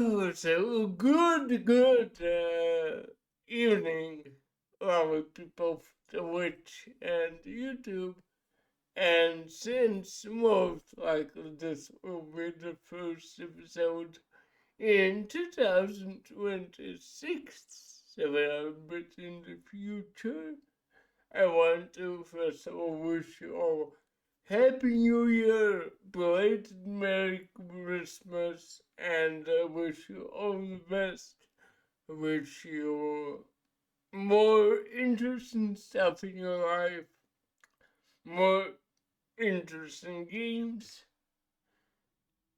So good evening, our people of Twitch and YouTube. And since most likely this will be the first episode in 2026, so a bit in the future, I want to first of all wish you all Happy New Year, belated Merry Christmas, and I wish you all the best. I wish you more interesting stuff in your life, more interesting games,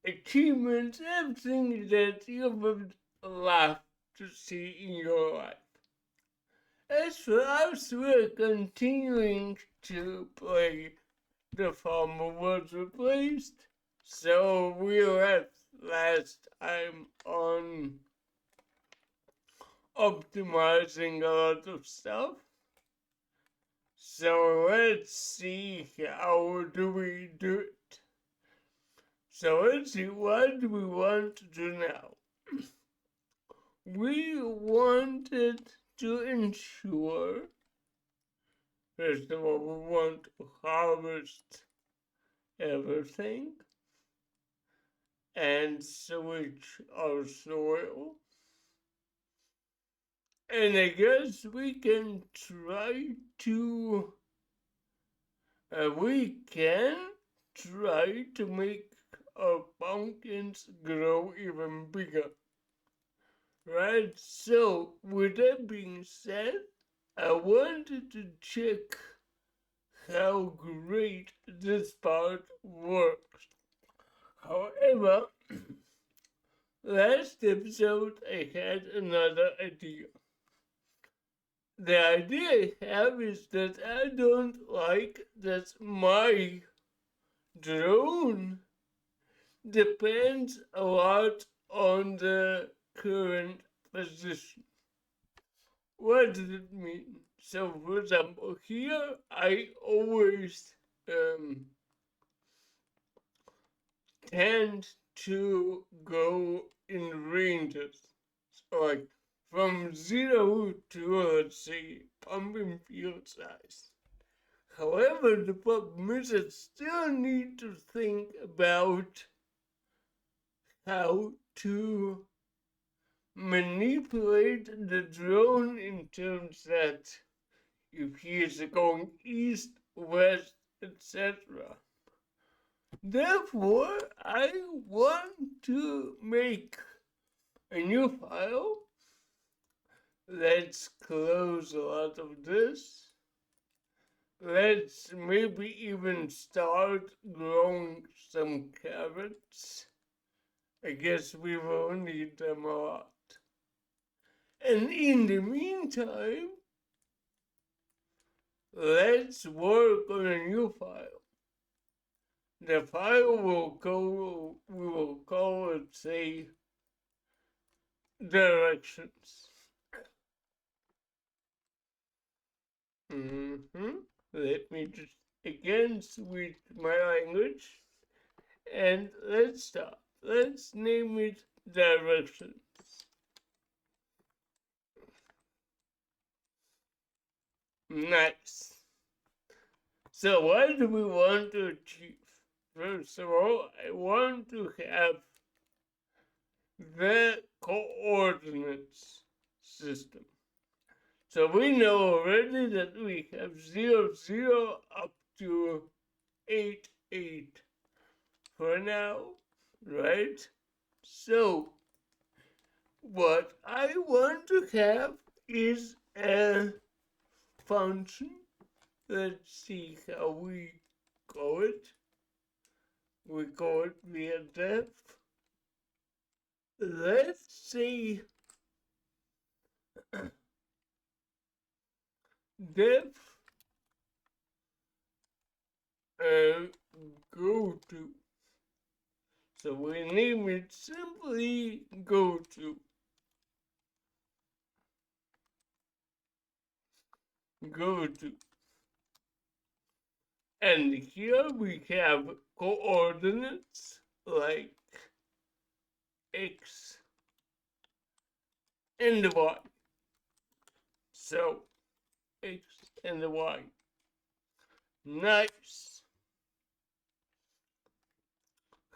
achievements, everything that you would love to see in your life. As for us, we're continuing to play The Farmer Was Replaced, so we left last time on optimizing a lot of stuff. So let's see how do we do it. So let's see, what do we want to do now? We wanted to ensure, first of all, we want to harvest everything and switch our soil. And I guess we can try to make our pumpkins grow even bigger. Right, so with that being said, I wanted to check how great this part works. However, last episode I had another idea. The idea I have is that I don't like that my drone depends a lot on the current position. What does it mean? So, for example, here I always tend to go in ranges. So, like from 0 to, let's say, pumpkin field size. However, the problem is I still need to think about how to manipulate the drone in terms that if he is going east, west, etc. Therefore, I want to make a new file. Let's close a lot of this. Let's maybe even start growing some carrots. I guess we will need them a lot. And in the meantime, let's work on a new file. The file we will call it, say, directions. Let me just again switch my language and let's start. Let's name it directions. Nice. So what do we want to achieve? First of all, I want to have the coordinates system. So we know already that we have 0, 0 up to 8, 8 for now, right? So what I want to have is a function. Let's see how we call it. We call it via def. Let's say def go to. So we name it simply go to. Go to. And here we have coordinates like x, and Y. So, X and Y. Nice.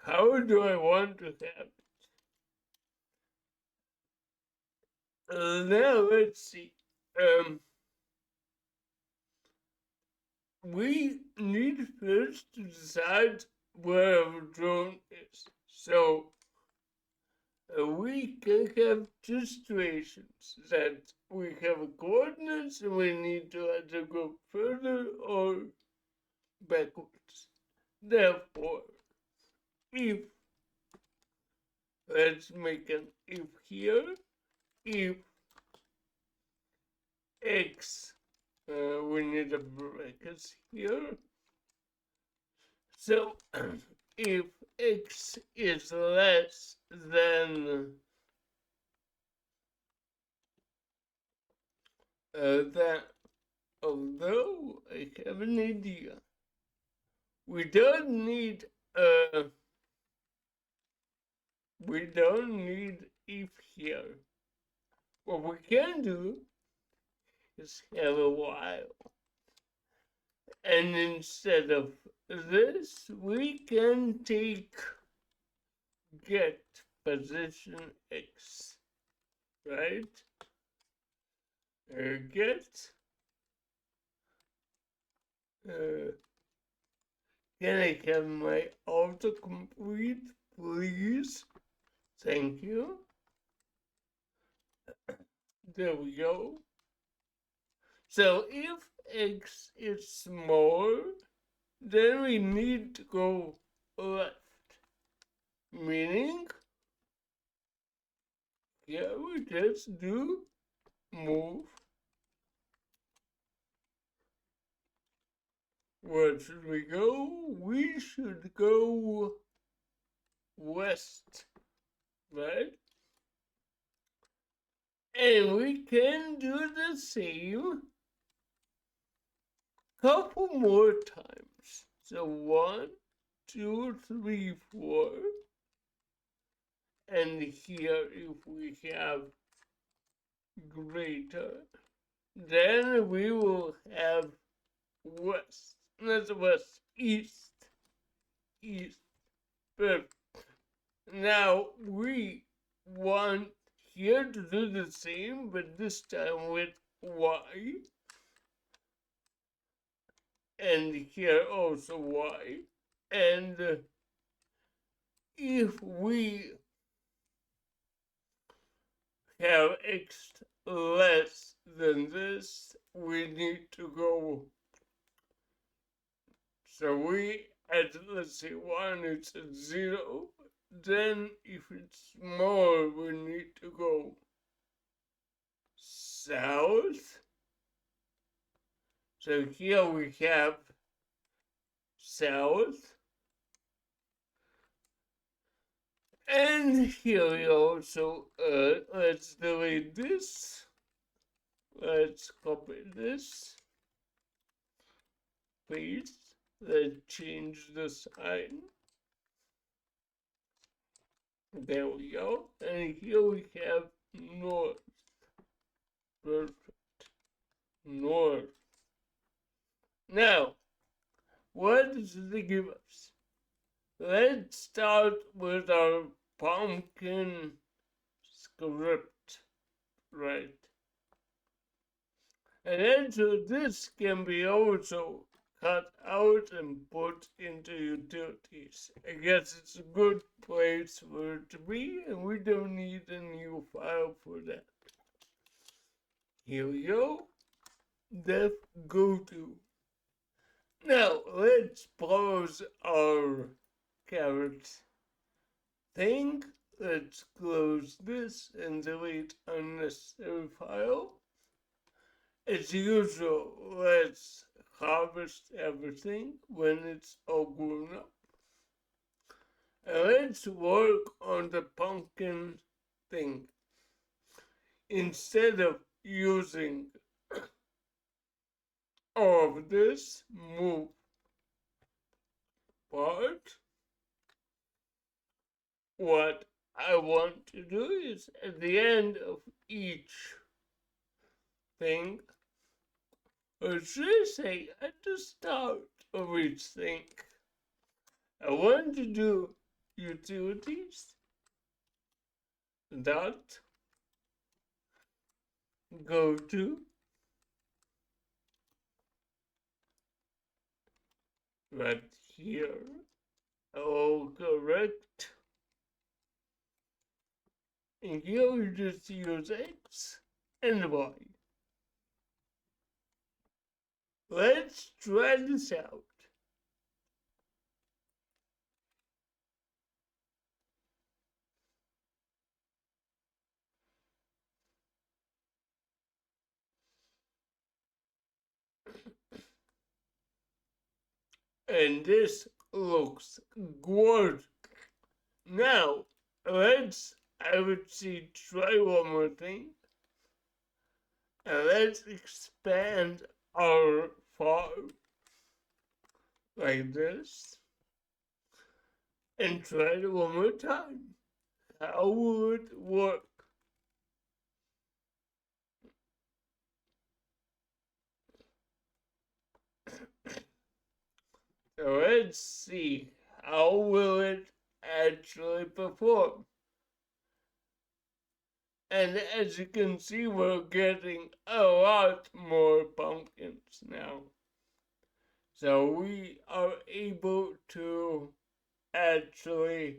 How do I want to have it? Now let's see. We need first to decide where our drone is. So we can have two situations that we have coordinates and we need to either go further or backwards. Therefore, if, let's make an if here, if x, we need a bracket here. So if x is less than that, although I have an idea, we don't need if here. What we can do is have a while. And instead of this, we can take get position x, right? Get. Can I have my autocomplete, please? Thank you. There we go. So if x is smaller, then we need to go left. Meaning, yeah, we just do move. Where should we go? We should go west, right? And we can do the same couple more times. So 1, 2, 3, 4. And here if we have greater, then we will have west, not west, east, east. Perfect. Now we want here to do the same, but this time with y. And here also y. And if we have x less than this, we need to go. So we at, let's say 1, it's at 0. Then if it's more, we need to go south. So here we have south. And here we also, let's delete this. Let's copy this. Paste. Let's change the sign. There we go. And here we have north. Perfect. North. Now, what does it give us? Let's start with our pumpkin script, right? And then so this can be also cut out and put into utilities. I guess it's a good place for it to be, and we don't need a new file for that. Here we go. Def go to. Now let's pause our carrot thing. Let's close this and delete unnecessary file. As usual, let's harvest everything when it's all grown up. And let's work on the pumpkin thing. Instead of using all of this, move part. What I want to do is at the end of each thing, or should I say at the start of each thing, I want to do utilities dot go to right here. Oh, correct. And here we just use X and Y. Let's try this out. And this looks good. Now, I would say, try one more thing. And let's expand our farm like this. And try it one more time. How would it work? So let's see. How will it actually perform? And as you can see, we're getting a lot more pumpkins now. So we are able to actually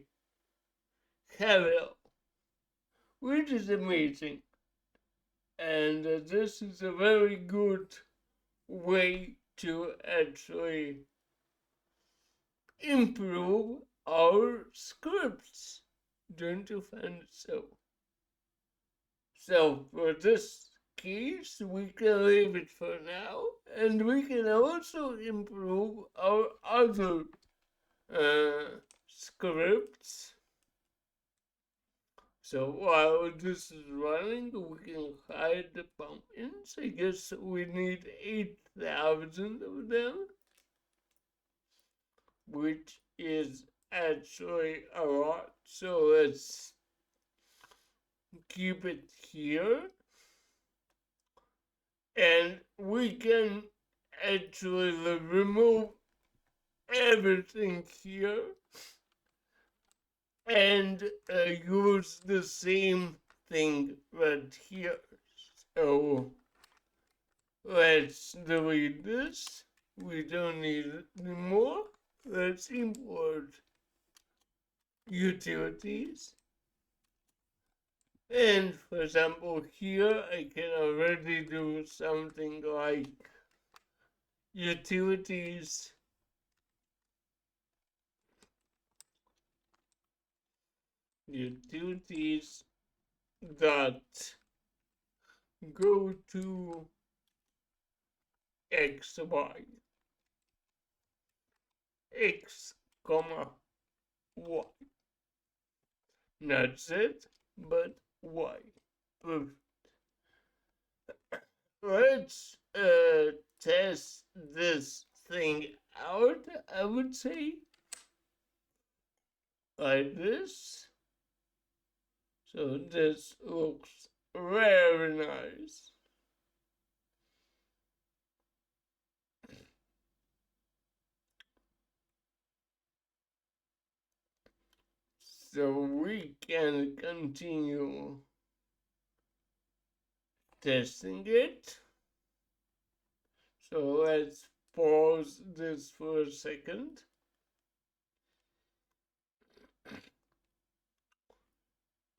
have it, which is amazing. And this is a very good way to actually improve our scripts. Don't you find it so? So for this case, we can leave it for now, and we can also improve our other scripts. So while this is running, we can hide the pumpkins. I guess we need 8,000 of them, which is actually a lot. So let's keep it here. And we can actually remove everything here and use the same thing right here. So let's delete this. We don't need it anymore. Let's import utilities. And for example, here I can already do something like utilities dot go to x, y, x, comma, y. Not z, but y. Perfect. Let's test this thing out, I would say. Like this. So this looks very nice. So we can continue testing it. So let's pause this for a second.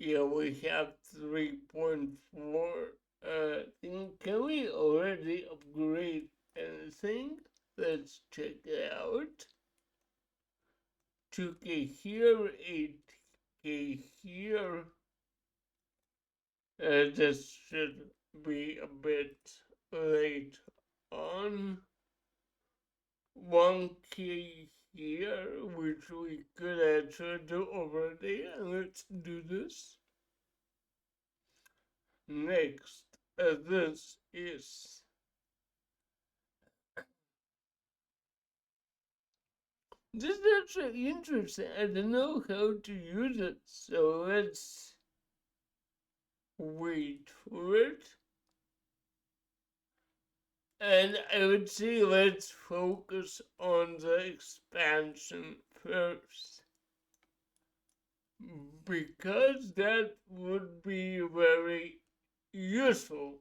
Yeah, we have 3.4 thing. Can we already upgrade anything? Let's check it out. 2K here, 8K here. This should be a bit late on. 1K here, which we could actually do already. Let's do this. Next, this is This is actually interesting. I don't know how to use it, so let's wait for it. And I would say let's focus on the expansion first, because that would be very useful.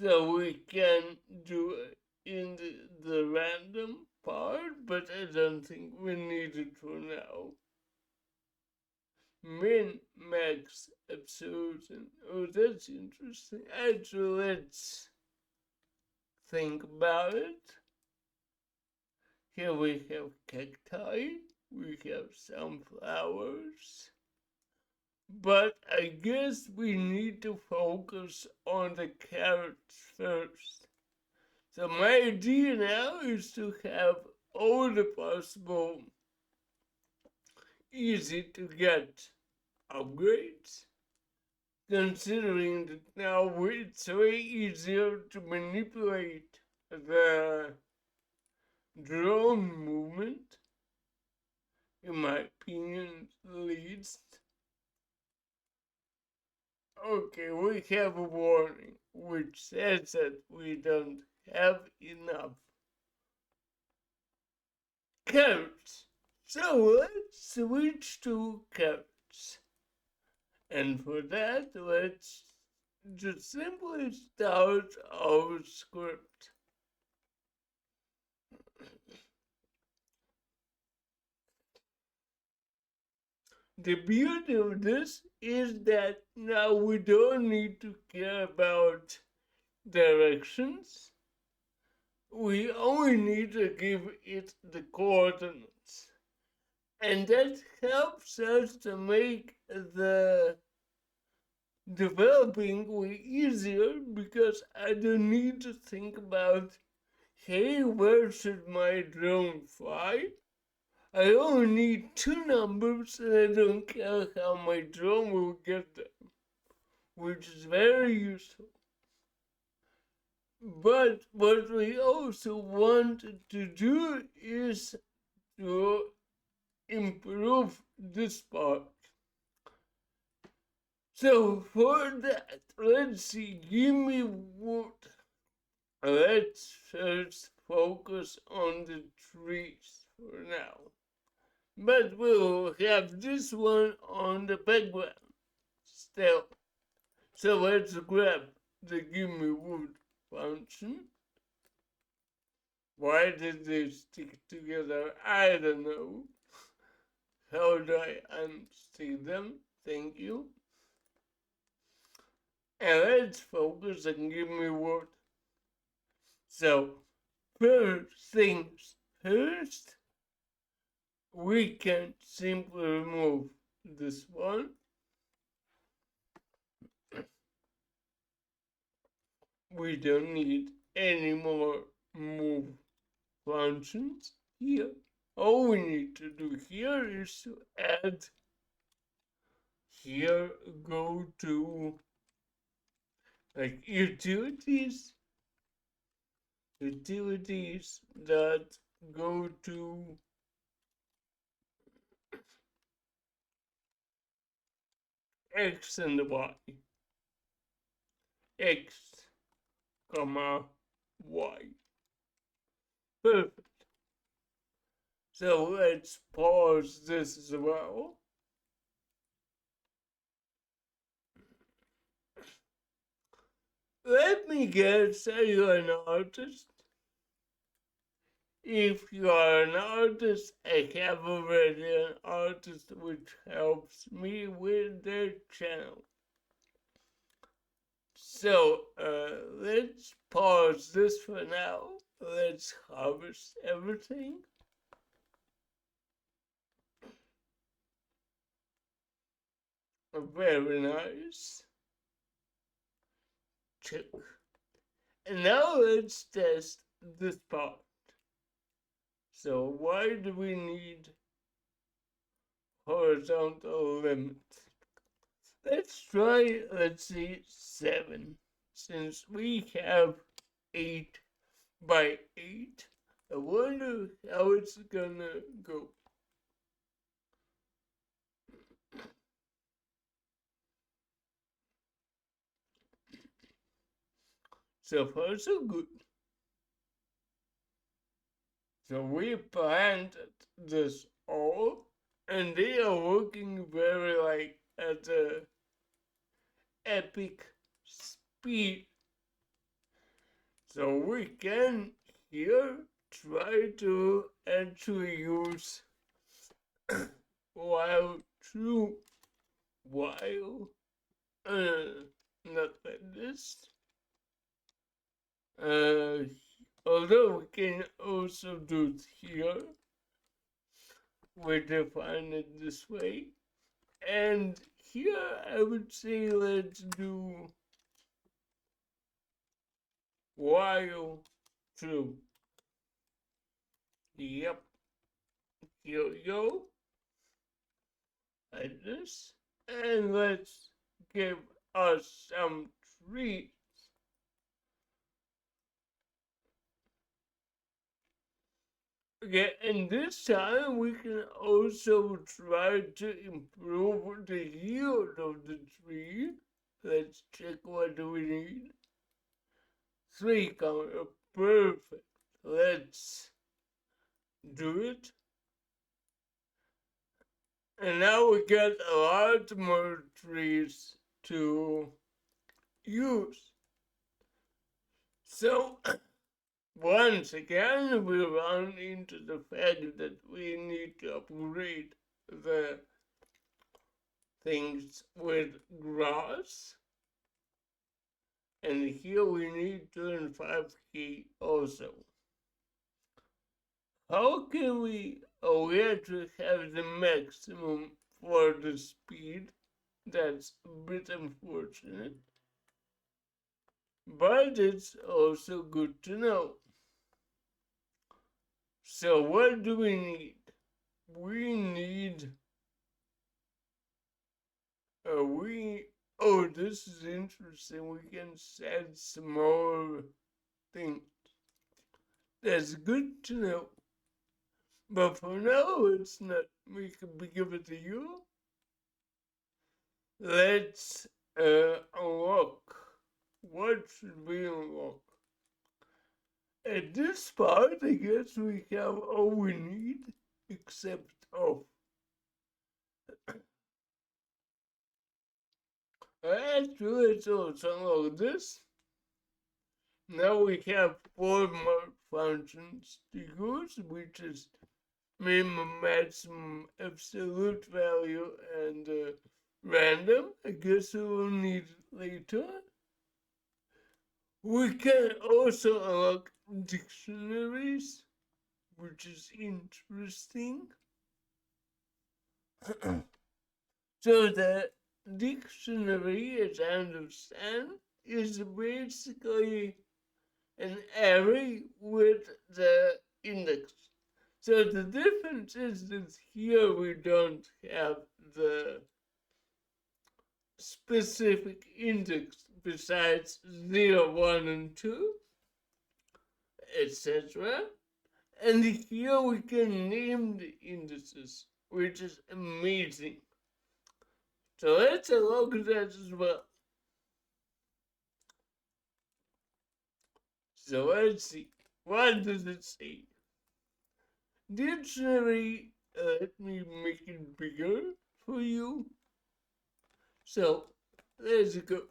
So we can do it in the random part, but I don't think we need it for now. Min max absolution. Oh, that's interesting. Actually, let's think about it. Here we have cacti, we have sunflowers, but I guess we need to focus on the carrots first. So my idea now is to have all the possible easy to get upgrades, considering that now it's way easier to manipulate the drone movement, in my opinion, at least. Okay, we have a warning which says that we don't have enough carrots. So let's switch to carrots. And for that, let's just simply start our script. The beauty of this is that now we don't need to care about directions. We only need to give it the coordinates. And that helps us to make the developing way easier, because I don't need to think about, hey, where should my drone fly? I only need two numbers and I don't care how my drone will get them, which is very useful. But what we also want to do is to improve this part. So for that, let's see, give me wood. Let's first focus on the trees for now. But we'll have this one on the background still. So let's grab the give me wood function. Why did they stick together? I don't know. How do I unstick them? Thank you. And let's focus and give me wood. So, first things first, we can simply remove this one. We don't need any more move functions here. All we need to do here is to add here, go to like utilities that go to x and y, x comma y. Perfect. So let's pause this as well. Let me guess, are you an artist? If you are an artist, I have already an artist which helps me with their channel. So let's pause this for now. Let's harvest everything. Very nice. Check. And now let's test this part. So why do we need horizontal limit? Let's try, let's see, 7. Since we have 8 by 8, I wonder how it's gonna go. So far, so good. So we planted this all, and they are working very like at a epic speed. So we can here try to actually use while true while not like this. Uh, Although we can also do it here, we define it this way. And here I would say let's do while true. Yep, here we go. Like this. And let's give us some treats. Okay, and this time we can also try to improve the yield of the tree. Let's check what do we need. 3 comma, perfect. Let's do it. And now we got a lot more trees to use. So once again, we run into the fact that we need to upgrade the things with grass. And here we need 25k also. How can we to have the maximum for the speed? That's a bit unfortunate. But it's also good to know. So what do we need? We need oh, this is interesting. We can set some more things. That's good to know. But for now, it's not. We can give it to you. Let's unlock. What should we unlock? At this part, I guess we have all we need, except of. Actually, let's also unlock this. Now we have 4 more functions to use, which is minimum, maximum, absolute value, and random. I guess we will need it later. We can also unlock dictionaries, which is interesting. So the dictionary, as I understand, is basically an array with the index. So the difference is that here we don't have the specific index besides 0, 1, and 2, etc. And here we can name the indices, which is amazing. So let's unlock that as well. So let's see. What does it say? Dictionary, let me make it bigger for you. So let's go.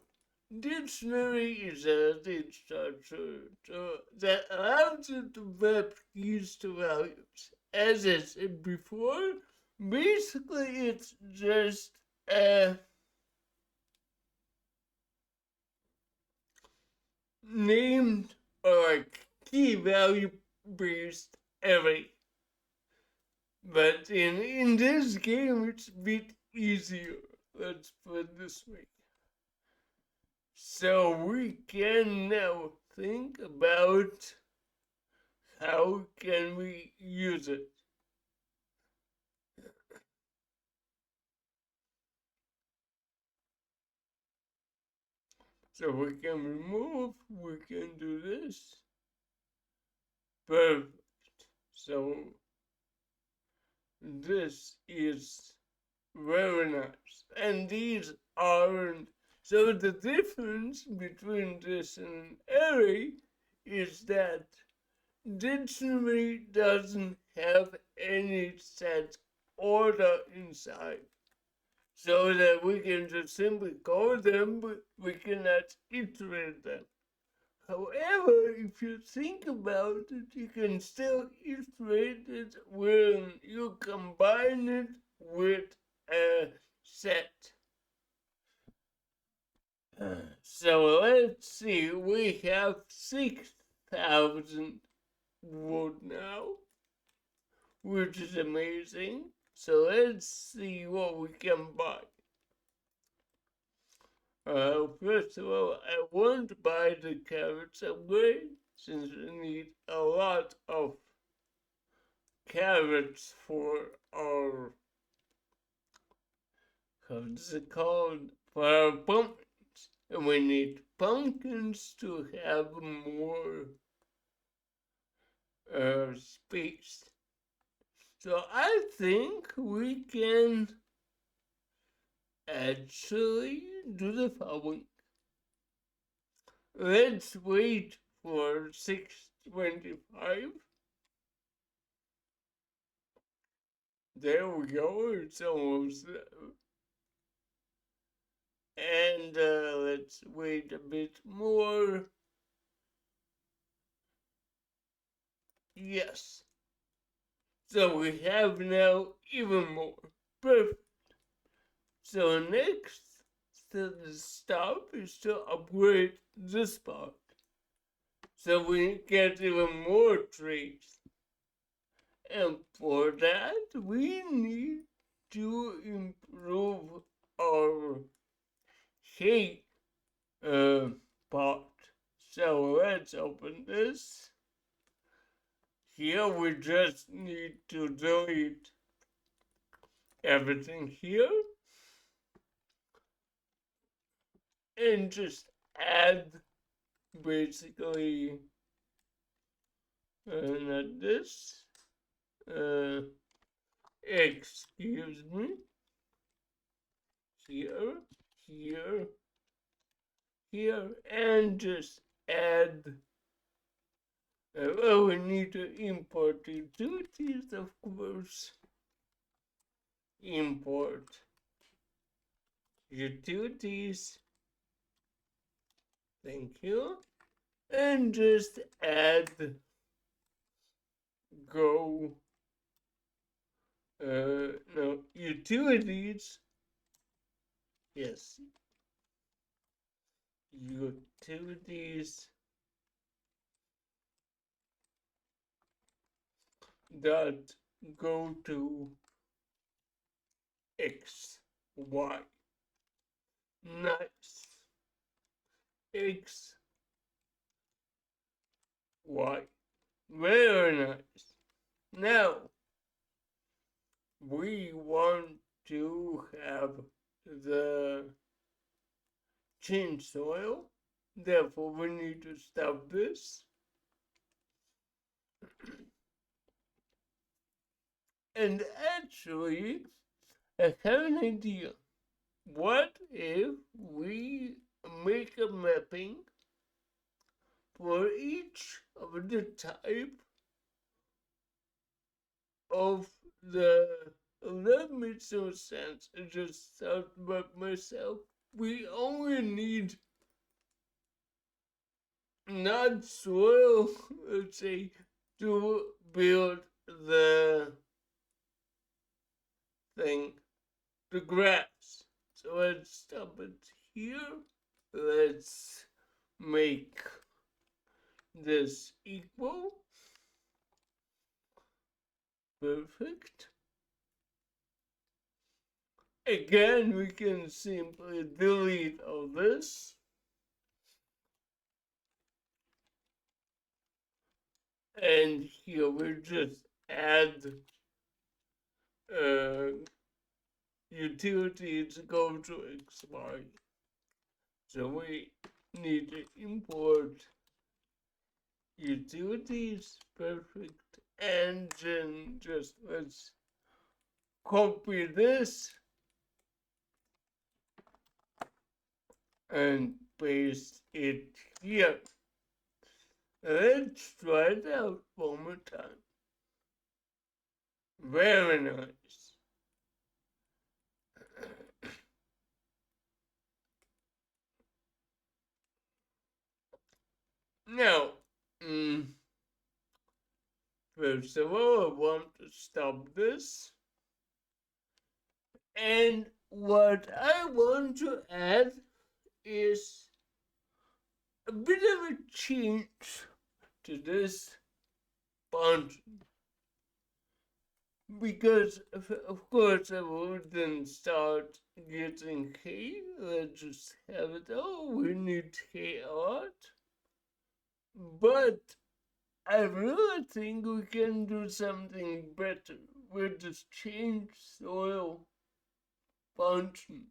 Dictionary is a data structure that allows you to map keys to values. As I said before, basically it's just a named or like key value based array. But in this game, it's a bit easier. Let's put it this way. So we can now think about how can we use it. So we can remove, we can do this. Perfect. So this is very nice. And these aren't. So the difference between this and an array is that dictionary doesn't have any set order inside. So that we can just simply call them, but we cannot iterate them. However, if you think about it, you can still iterate it when you combine it with a set. So let's see, we have 6,000 wood now, which is amazing. So let's see what we can buy. First of all, I won't buy the carrots upgrade since we need a lot of carrots for our, what's it called? For our pumpkins. And we need pumpkins to have more space. So I think we can actually do the following. Let's wait for 6:25. There we go, it's almost there. And let's wait a bit more. Yes. So we have now even more. Perfect. So next to the stop is to upgrade this part. So we get even more trees. And for that, we need to improve our hay part. So let's open this. Here we just need to delete everything here and just add basically not this, excuse me, here, here, here, and just add, well, we need to import utilities, of course, import utilities, thank you, and just add go, no, utilities, yes, utilities dot go to x, y. Nice. X, Y. Very nice. Now, we want to have the change soil. Therefore, we need to stop this. And actually, I have an idea. What if we make a mapping for each of the type of the, that makes no sense. I just thought about myself. We only need not soil, let's say, to build the thing, the grass. So let's stop it here. Let's make this equal. Perfect. Again, we can simply delete all this. And here we just add utility to go to XY. So we need to import utilities. Perfect. and then just let's copy this and paste it here. Let's try it out one more time. Very nice. Now, first of all, I want to stop this. And what I want to add is a bit of a change to this function. Because, of course, I wouldn't start getting K. Let's just have it. Oh, we need K a lot. But I really think we can do something better with this change soil function.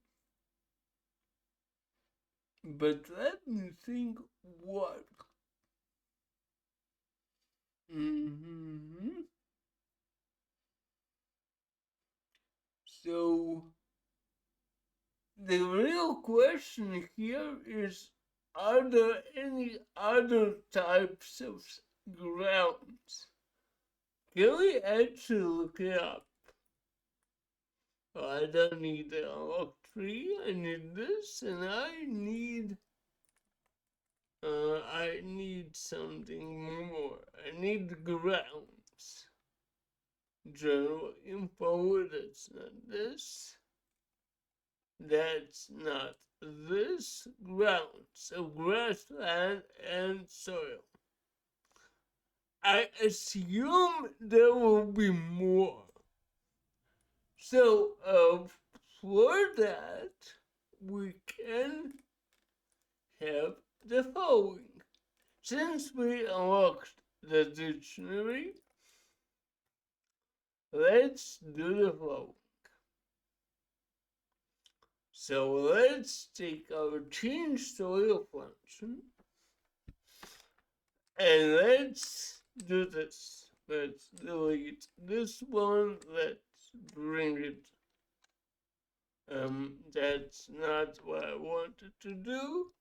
But let me think what. So, the real question here is, are there any other types of grounds? Can we actually look it up? I don't need the unlock tree, I need this, and I need something more. I need grounds. General info, that's not this. That's not this. Ground. So grassland and soil. I assume there will be more. So for that, we can have the following. Since we unlocked the dictionary, let's do the following. So let's take our change soil function and let's do this. Let's delete this one. Let's bring it. That's not what I wanted to do.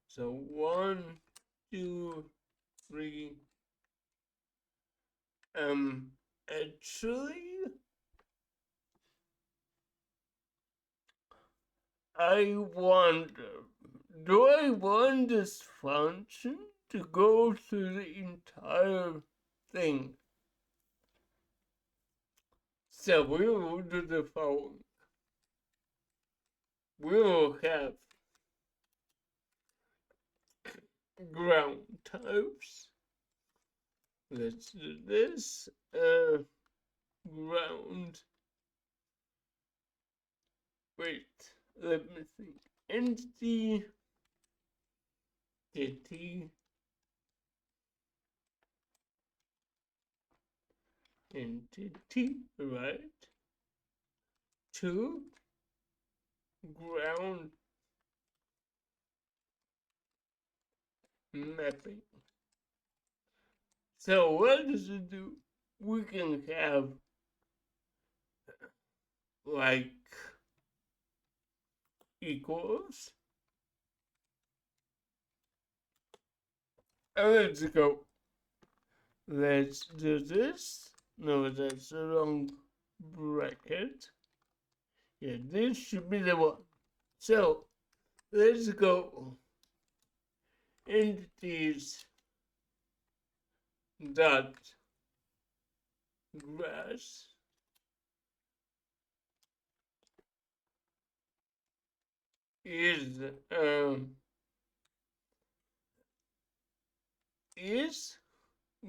So 1, 2, 3. Actually, I wonder, do I want this function to go through the entire thing? So we will do the following. We will have ground types. Let's do this. Ground. Wait, let me think. Entity. Entity, right? To ground mapping. So what does it do? We can have like equals. And let's go. Let's do this. No, that's the wrong bracket. Yeah, this should be the one. So let's go. Entities dot grass is is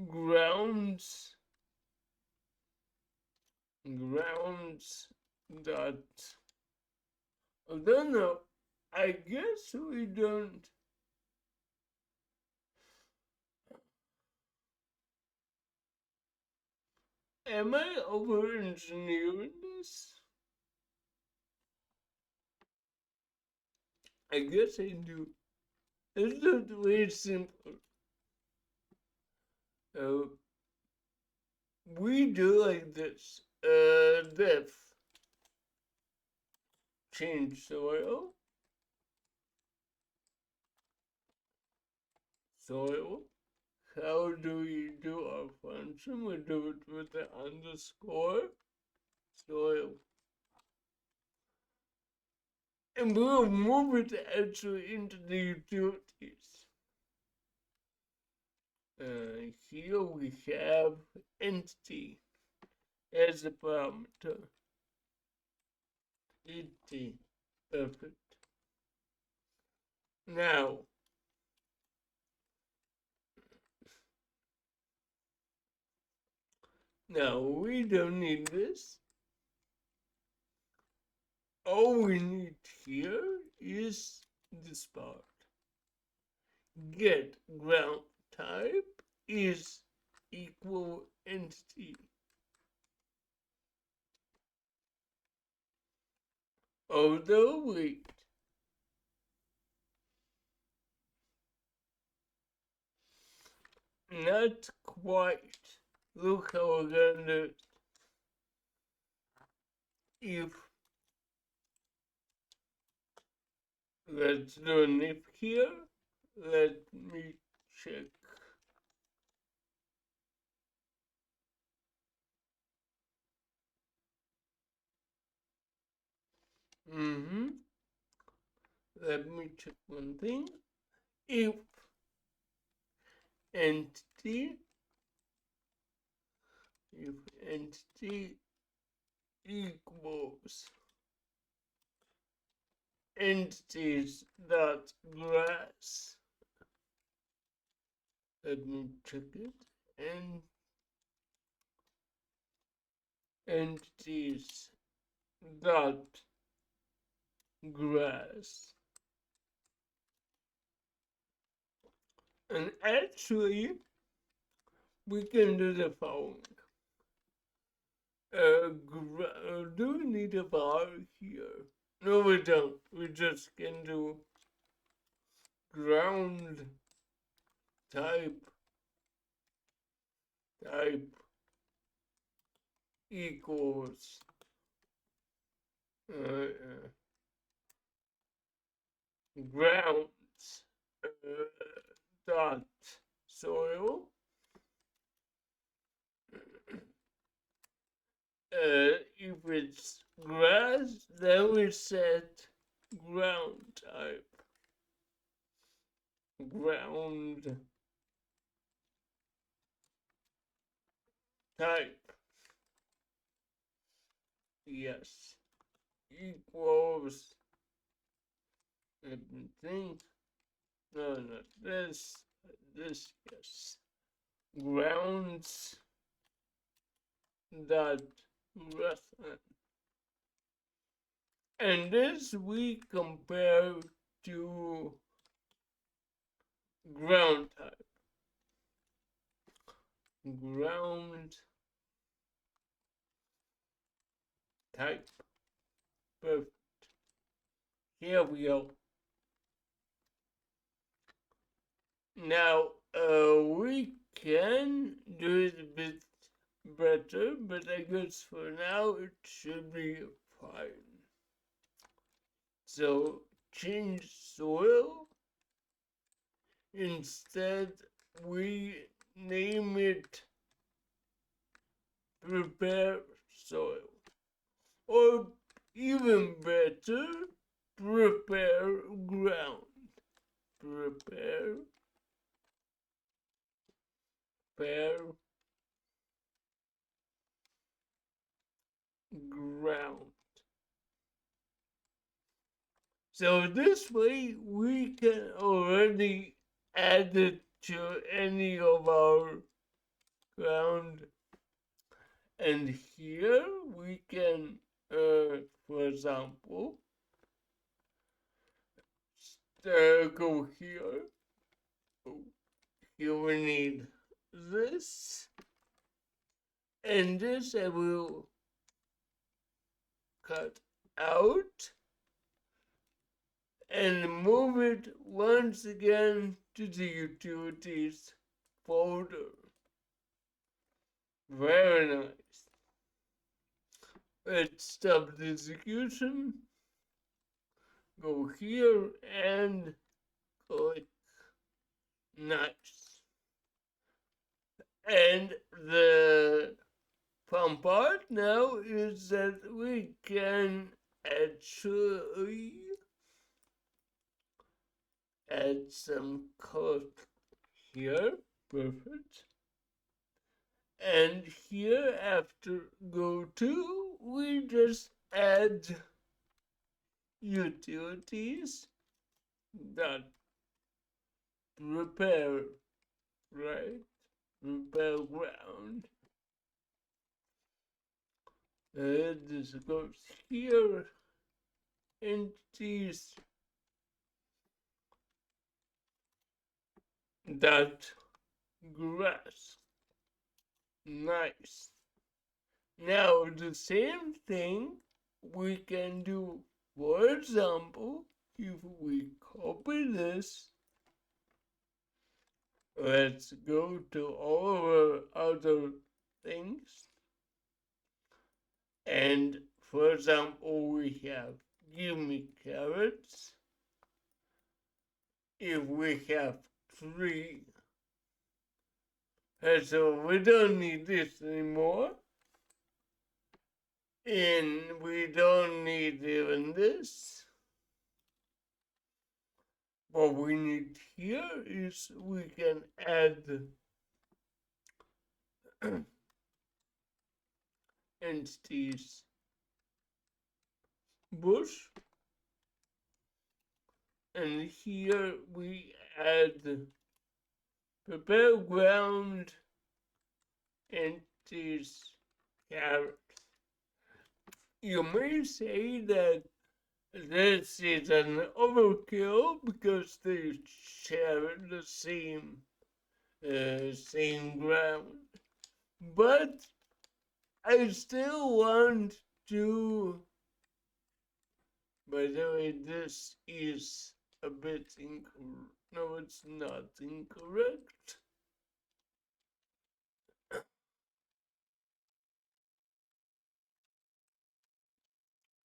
grounds dot, I don't know, I guess we don't. Am I over engineering this? I guess I do. Let's do it way simpler. we do like this. Depth. Change soil. Soil. How do we do our function? We do it with the underscore. Soil. And we'll move it actually into the utilities. Here we have entity as a parameter. Entity. Perfect. Now, we don't need this. All we need here is this part. Get ground type is equal entity. Although wait, not quite. Look how we're gonna do it. If let's do an if here. Let me check. Let me check one thing. If entity equals entities dot grass. Let me check it. And entities dot grass. And actually, we can do the following. Do we need a bar here? No, we don't. We just can do ground type equals grounds dot soil. If it's grass, then we set ground type. Ground type. Yes. Equals. Let me think. No, not this. This, yes. Grounds dot reference. And this we compare to ground type. Ground type. Perfect. Here we go. Now, we can do it a bit better, but I guess for now it should be fine. So, change soil. Instead, we name it prepare soil. Or even better, prepare ground. Prepare ground. So this way we can already add it to any of our ground. And here we can, for example, go here. Here we need this. And this I will cut out and move it once again to the utilities folder. Very nice. Let's stop the execution. Go here and click. Nice. And the fun part now is that we can actually add some code here. Perfect. And here after go to, we just add utilities dot repair, right? Repair ground. This goes here. Entities dot grass. Nice. Now the same thing we can do. For example, if we copy this, let's go to all of our other things. And for example, we have give me carrots. If we have 3, and so we don't need this anymore. And we don't need even this. What we need here is we can add entities bush, and here we add prepare ground entities carrot. You may say that this is an overkill because they share the same ground, but I still want to. By the way, this is a bit incorrect. No, it's not incorrect.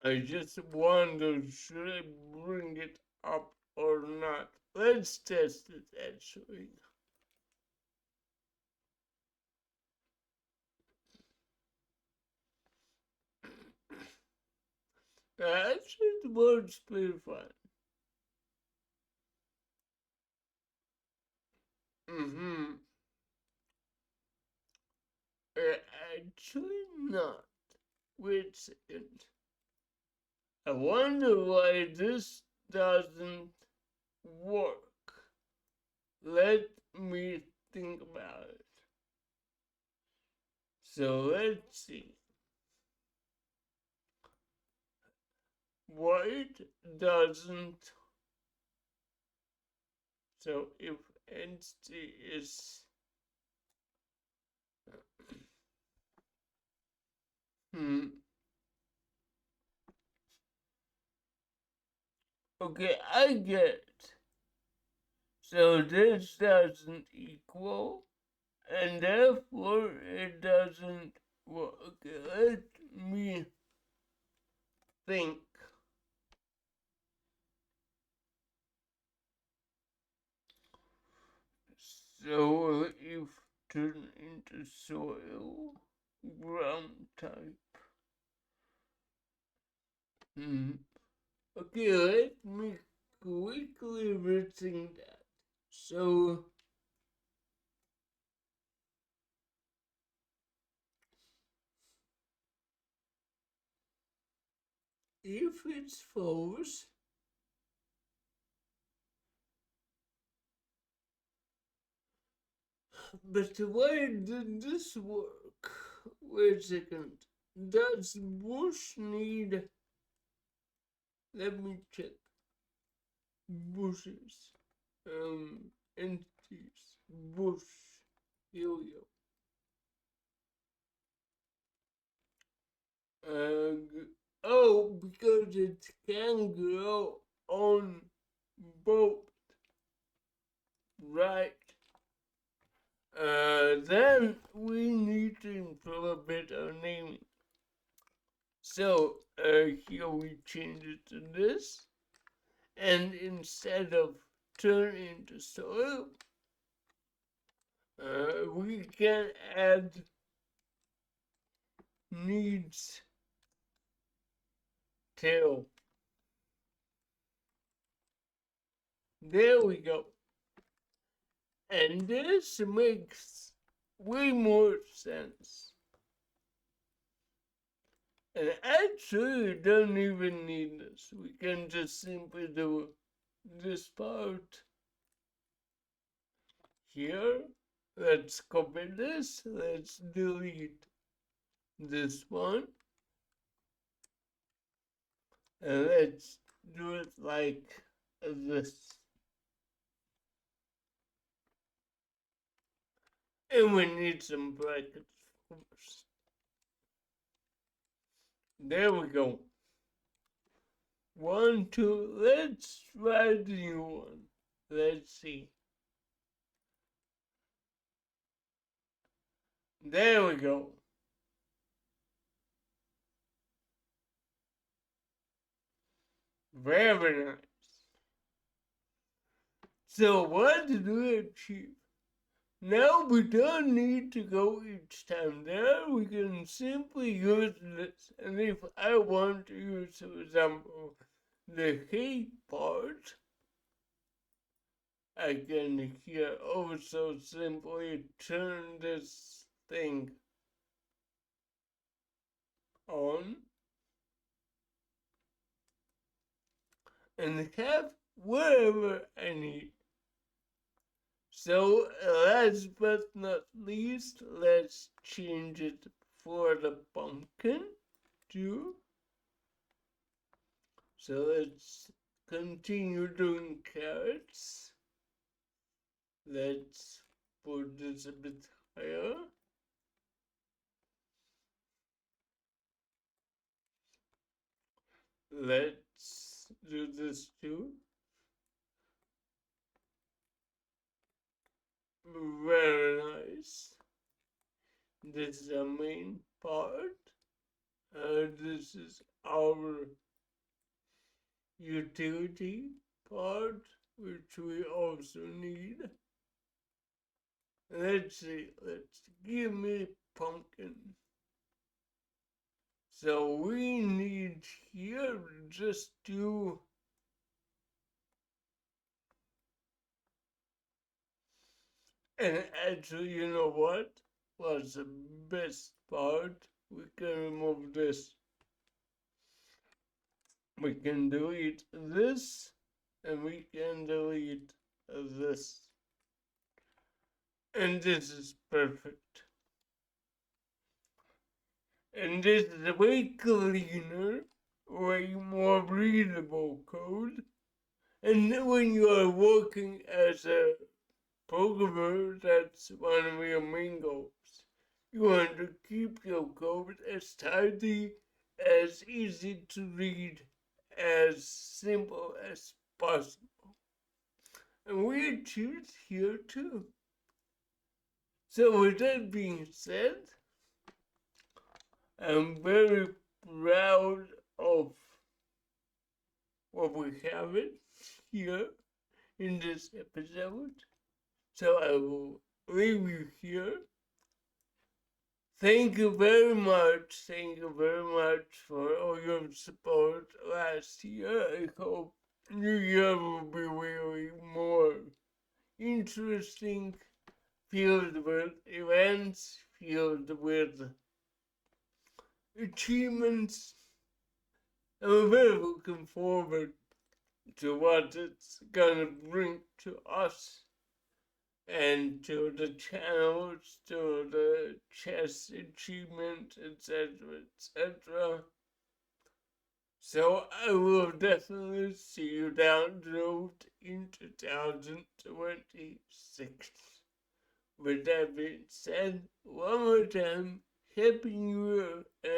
I just wonder, should I bring it up or not? Let's test it actually. Actually, it works pretty fine. Actually not. Wait a second. I wonder why this doesn't work. Let me think about it. So let's see. Why it doesn't. So if entity is okay, I get it. So this doesn't equal, and therefore it doesn't work. Let me think. So if turn into soil, ground type. Okay, let me quickly rethink that. So if it's false, but why did this work? Wait a second. Does bush need? Let me check. Bushes. Entities. Bush. Here we go. Oh, because it can grow on both. Right. Then we need to improve a bit our naming. So here we change it to this, and instead of turn into soil, we can add needs tail. There we go. And this makes way more sense. And actually, we don't even need this. We can just simply do this part here. Let's copy this. Let's delete this one. And let's do it like this. And we need some brackets first. There we go. 1, 2, let's try the new one. Let's see. There we go. Very nice. So what did we achieve? Now we don't need to go each time there. We can simply use this. And if I want to use, for example, the hate part, I can here also simply turn this thing on and have whatever I need. So last but not least, let's change it for the pumpkin too. So let's continue doing carrots. Let's put this a bit higher. Let's do this too. Very nice. This is the main part. This is our utility part, which we also need. Let's see, let's give me pumpkin. So we need here just to and actually, you know what? What's the best part? We can remove this. We can delete this, and we can delete this. And this is perfect. And this is way cleaner, way more readable code. And when you are working as a programmer, that's one of your main goals. You want to keep your code as tidy, as easy to read, as simple as possible. And we achieved here too. So with that being said, I'm very proud of what we have it here in this episode. So I will leave you here. Thank you very much. Thank you very much for all your support last year. I hope New Year will be really more interesting, filled with events, filled with achievements. I'm very looking forward to what it's gonna bring to us and to the channels, to the chess achievement, etc., etc. So I will definitely see you down the road in 2026. With that being said, one more time, Happy New Year and